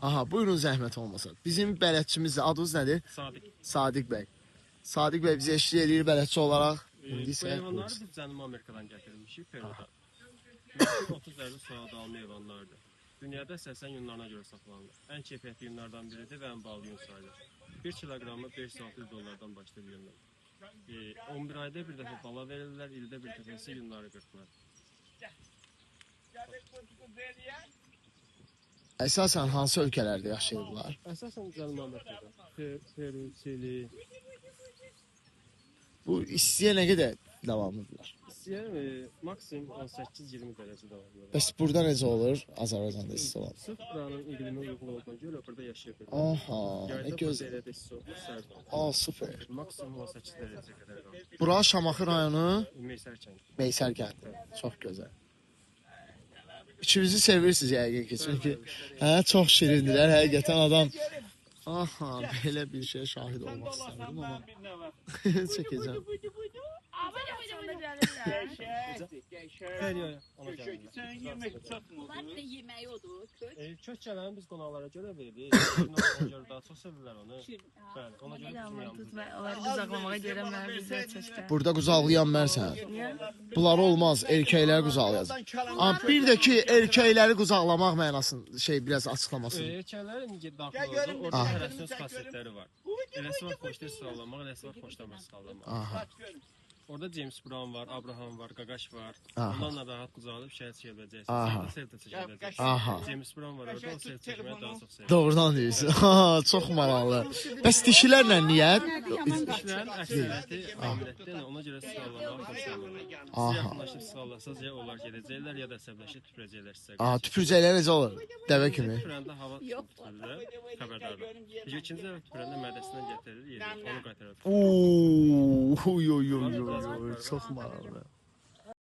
Aha, buyurun zəhmət olmasa. Bizim bələdçimiz də, adınız nədir? Sadiq. Sadiq bəy. Sadiq bəy bizi eşlik edir bələdçi olaraq. Bu heyvanları biz Cənubi Amerikadan gətirmişik, Peruda. 30-50 soyadı alma heyvanlardır. Dünyada əsasən yunlarına görə saxlanılır. Ən keyfiyyətli yunlardan biridir və ən bahalı yun sayılır. 1 kiloqramı $500-600 başlayır yunlar. 11 ayda bir dəfə bala verirlər, ildə bir dəfə isə yunları qırpılır. Əsasən hansı ölkələrdə yaşayırlar? Əsasən Cənubi Amerikada. Peru, Çili. Bu istiyə nə qədər davamlıdırlar? İstəyir maksimum 18-20 dərəcə davamlıdır. Bəs burada necə olur Azərbaycanda isti olan? Sırf buranın iqlimi uyğun olduğuna görə burada yaşaya bilir. Aha, nə gözəl. Yayda isti olur, sərd olur. Aa, super. Maksimum 18 dərəcə qədər qalır. Bura Şamaxı rayonu Meysər kəndi. Meysər kəndi. Çox gözəl. İçimizi sevirsiniz yəqin ki, çünki çox şirindilər, həqiqətən adam. Aha, belə bir şey şahid olmaq istəmirdim amma çəkəcəm. Sən yemək çatmır. Yeməyi odur, kök. Kök gələni biz qonaqlara görə veririk. Ona görə daha çox sevirlər onu. Bəli, ona görə bizim yanımızda. Onları qızaqlamağa görə mən bizə çəkdim. Burada quzaqlayan mənsən. Bunlar olmaz, erkəkləri quzaqlayacaq. Amma bir də ki, erkəkləri quzaqlamaq mənasını biraz açıqlamasın. Erkəklərin daxil oldu, orada hərəsinin öz xasiyyətləri var. Eləsi var xoşdur sağlamaq, eləsi var xoşlamaz sağlamaq. Aha. Orada James Brown var, Abraham var, Qaqaş var. Aha. Onlarla rahat qucaqlayıb şəhət çəkə biləcəksiniz. Aha. Selta çəkə biləcəksiniz. Aha. James Brown var orada, o selta çəkməyi daha çox sevir. Doğrudan deyirsən. Ha, çox maraqlı. Bəs dişilərlə niyə? Dişlərin əksəriyyəti amilətdir, ona görə sığallamağı xoşlanmır. Siz yaxınlaşıb sığallasaz ya onlar gedəcəklər, ya da əsəbləşib tüpürəcəklər sizə. Aha, tüpürcəklər necə olur? Dəvə kimi. Tüpürəndə hava tüpürürlər, xəbərdarlar. İkinci dəfə tüpürəndə mədəsindən gətirir, yedir, onu qaytarır. Ooo, çok maraqlı.